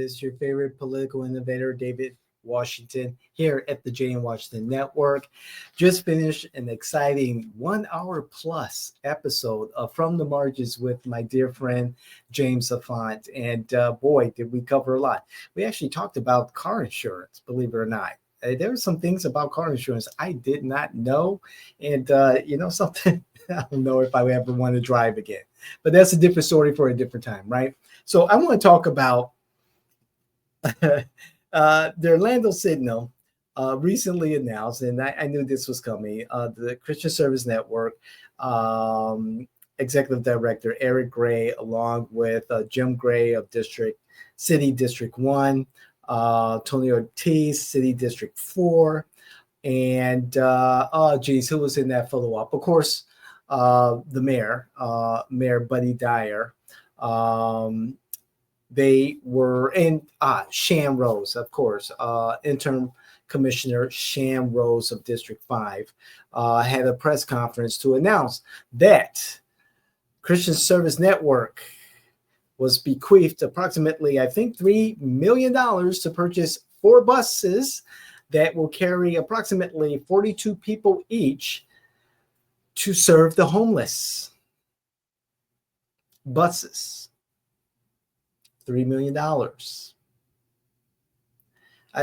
is your favorite political innovator, David Washington, here at the Jane Washington Network. Just finished an exciting 1 hour plus episode of From the Margins with my dear friend, James Affont. And boy, did we cover a lot. We actually talked about car insurance, believe it or not. There were some things about car insurance I did not know. And, something, I don't know if I ever want to drive again. But that's a different story for a different time, right? So I want to talk about the Orlando Signal recently announced, and I knew this was coming, the Christian Service Network Executive Director Eric Gray, along with Jim Gray of City District 1, Tony Ortiz, City District 4, and who was in that photo op? Of course, the mayor, Mayor Buddy Dyer. They were in Sham Rose, of course, interim commissioner Sham Rose of District 5 had a press conference to announce that Christian Service Network was bequeathed approximately, I think, $3 million to purchase 4 buses that will carry approximately 42 people each to serve the homeless. Buses. $3 million.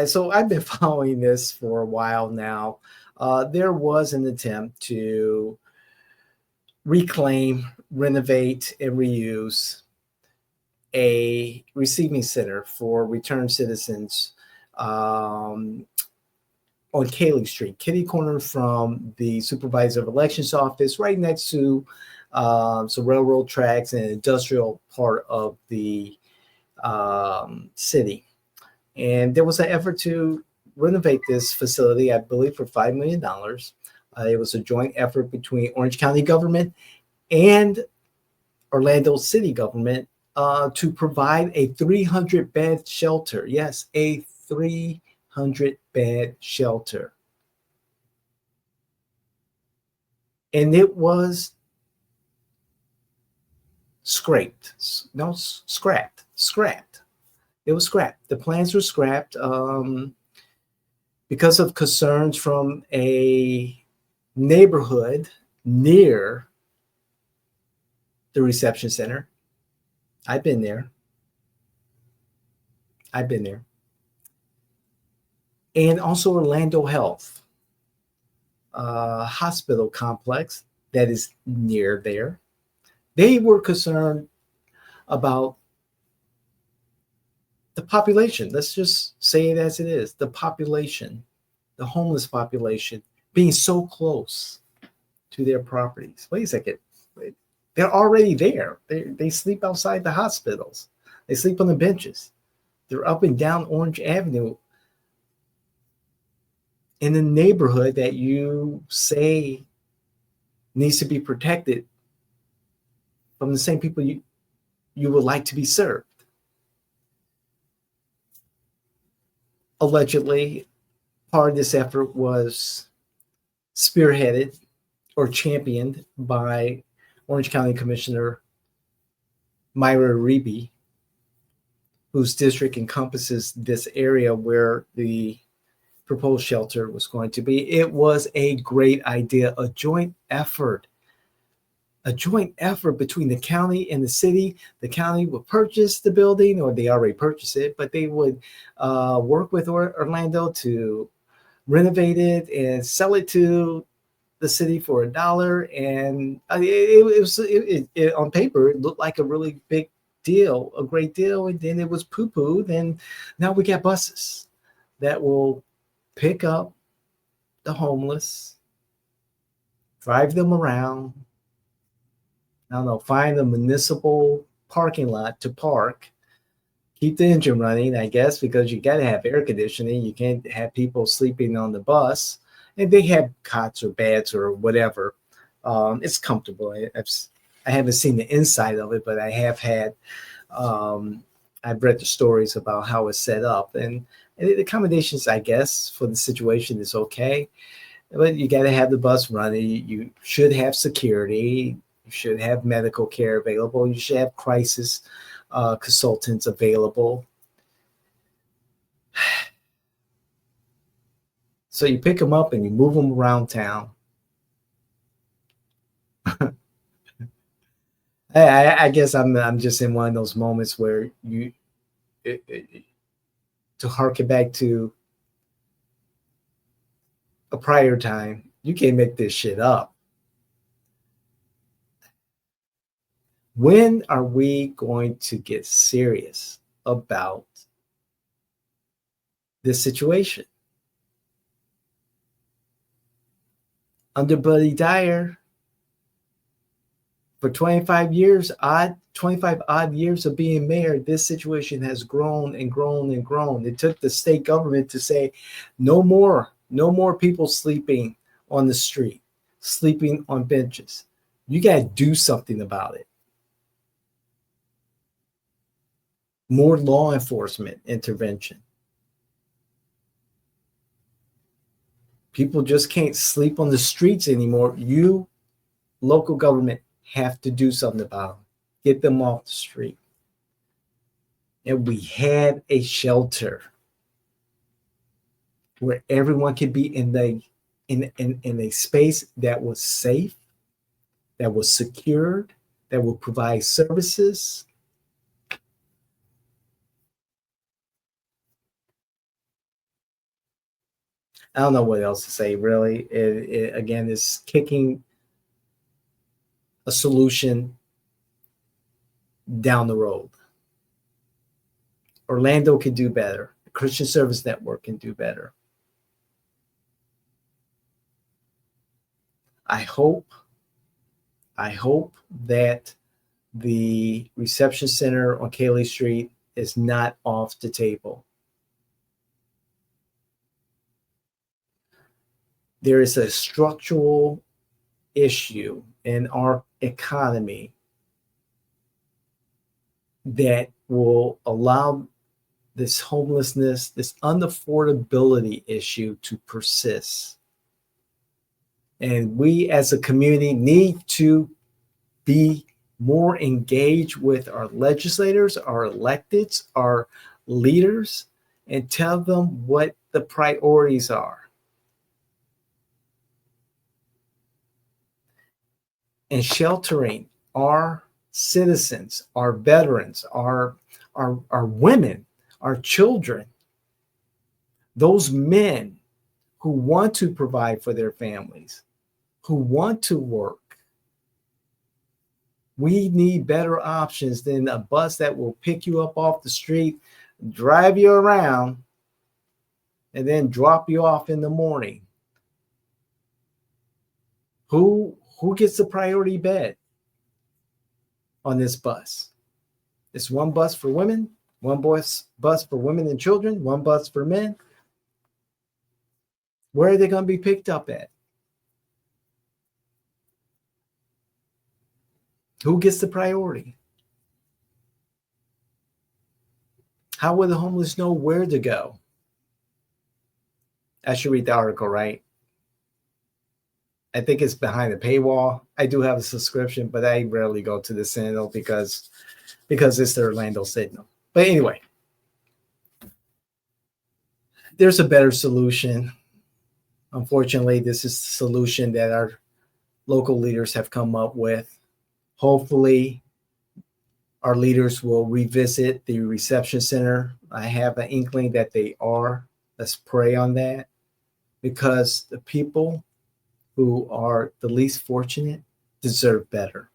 So I've been following this for a while now. There was an attempt to reclaim, renovate, and reuse a receiving center for returned citizens on Cayley Street, kitty corner from the supervisor of elections office, right next to some railroad tracks and industrial part of the city. And there was an effort to renovate this facility, I believe, for $5 million. It was a joint effort between Orange County government and Orlando City government to provide a 300-bed shelter. Yes, a 300-bed shelter. And it was scrapped. It was scrapped. The plans were scrapped because of concerns from a neighborhood near the reception center. I've been there. And also Orlando Health hospital complex that is near there. They were concerned about the population. Let's just say it as it is. The population, the homeless population, being so close to their properties. Wait a second. They're already there. They sleep outside the hospitals. They sleep on the benches. They're up and down Orange Avenue in a neighborhood that you say needs to be protected from the same people you would like to be served. Allegedly, part of this effort was spearheaded or championed by Orange County Commissioner Myra Reeby, whose district encompasses this area where the proposed shelter was going to be. It was a great idea, a joint effort between the county and the city. The county would purchase the building, or they already purchased it, but they would work with Orlando to renovate it and sell it to the city for $1. And it on paper, it looked like a really big deal, a great deal. And then it was poo-pooed. And now we got buses that will pick up the homeless, drive them around, I don't know, find a municipal parking lot to park, keep the engine running, I guess, because you got to have air conditioning. You can't have people sleeping on the bus. And they have cots or beds or whatever. It's comfortable. I haven't seen the inside of it, but I have had, I've read the stories about how it's set up. And the accommodations, I guess, for the situation is okay. But you got to have the bus running. You should have security. You should have medical care available. You should have crisis consultants available. So you pick them up and you move them around town. I guess I'm just in one of those moments where to harken back to a prior time, you can't make this shit up. When are we going to get serious about this situation? Under Buddy Dyer, for 25 odd years of being mayor, this situation has grown and grown and grown. It took the state government to say, no more people sleeping on the street, sleeping on benches. You got to do something about it. More law enforcement intervention. People just can't sleep on the streets anymore. You, local government, have to do something about them. Get them off the street. And we had a shelter where everyone could be in a space that was safe, that was secured, that would provide services. I don't know what else to say, really. It again, is kicking a solution down the road. Orlando can do better. The Christian Service Network can do better. I hope that the reception center on Cayley Street is not off the table. There is a structural issue in our economy that will allow this homelessness, this unaffordability issue to persist. And we as a community need to be more engaged with our legislators, our electeds, our leaders, and tell them what the priorities are. And sheltering our citizens, our veterans, our women, our children, those men who want to provide for their families, who want to work. We need better options than a bus that will pick you up off the street, drive you around, and then drop you off in the morning. Who gets the priority bed on this bus? It's one bus for women, one bus for women and children, one bus for men. Where are they going to be picked up at? Who gets the priority? How will the homeless know where to go? I should read the article, right? I think it's behind the paywall. I do have a subscription, but I rarely go to the Sentinel because it's the Orlando Sentinel. But anyway, there's a better solution. Unfortunately, this is the solution that our local leaders have come up with. Hopefully, our leaders will revisit the reception center. I have an inkling that they are. Let's pray on that, because the people who are the least fortunate deserve better.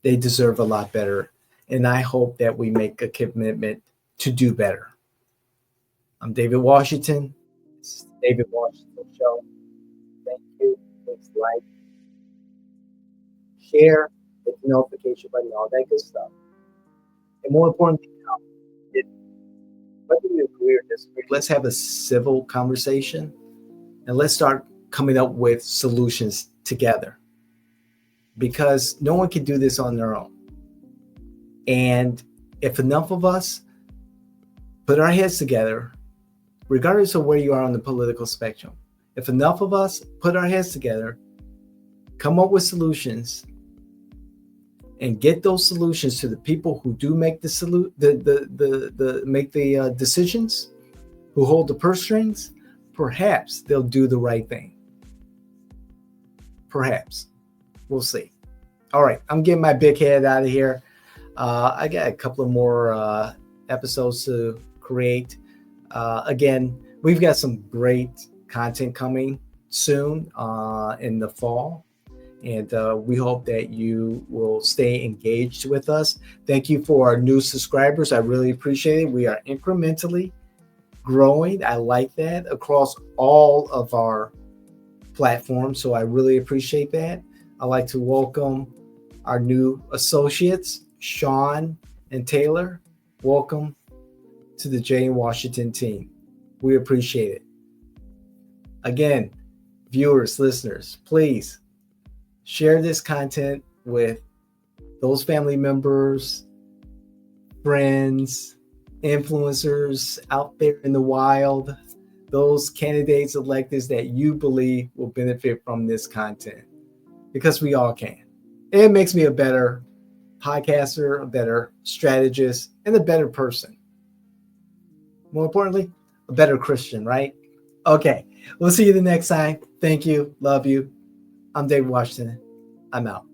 They deserve a lot better. And I hope that we make a commitment to do better. I'm David Washington. This is the David Washington Show. Thank you. Please like, share, hit the notification button, all that good stuff. And more importantly, whether you agree or disagree, let's have a civil conversation and let's start coming up with solutions together, because no one can do this on their own. And if enough of us put our heads together, regardless of where you are on the political spectrum, if enough of us put our heads together, come up with solutions, and get those solutions to the people who do make the decisions, who hold the purse strings, perhaps they'll do the right thing. Perhaps. We'll see. All right, I'm getting my big head out of here. I got a couple of more episodes to create. Again, we've got some great content coming soon in the fall. And we hope that you will stay engaged with us. Thank you for our new subscribers. I really appreciate it. We are incrementally growing. I like that across all of our platforms. So I really appreciate that. I'd like to welcome our new associates, Sean and Taylor. Welcome to the Jay and Washington team. We appreciate it. Again, viewers, listeners, please share this content with those family members, friends, influencers out there in the wild, those candidates, electeds that you believe will benefit from this content, because we all can. It makes me a better podcaster, a better strategist, and a better person. More importantly, a better Christian, right? Okay, we'll see you the next time. Thank you. Love you. I'm Dave Washington. I'm out.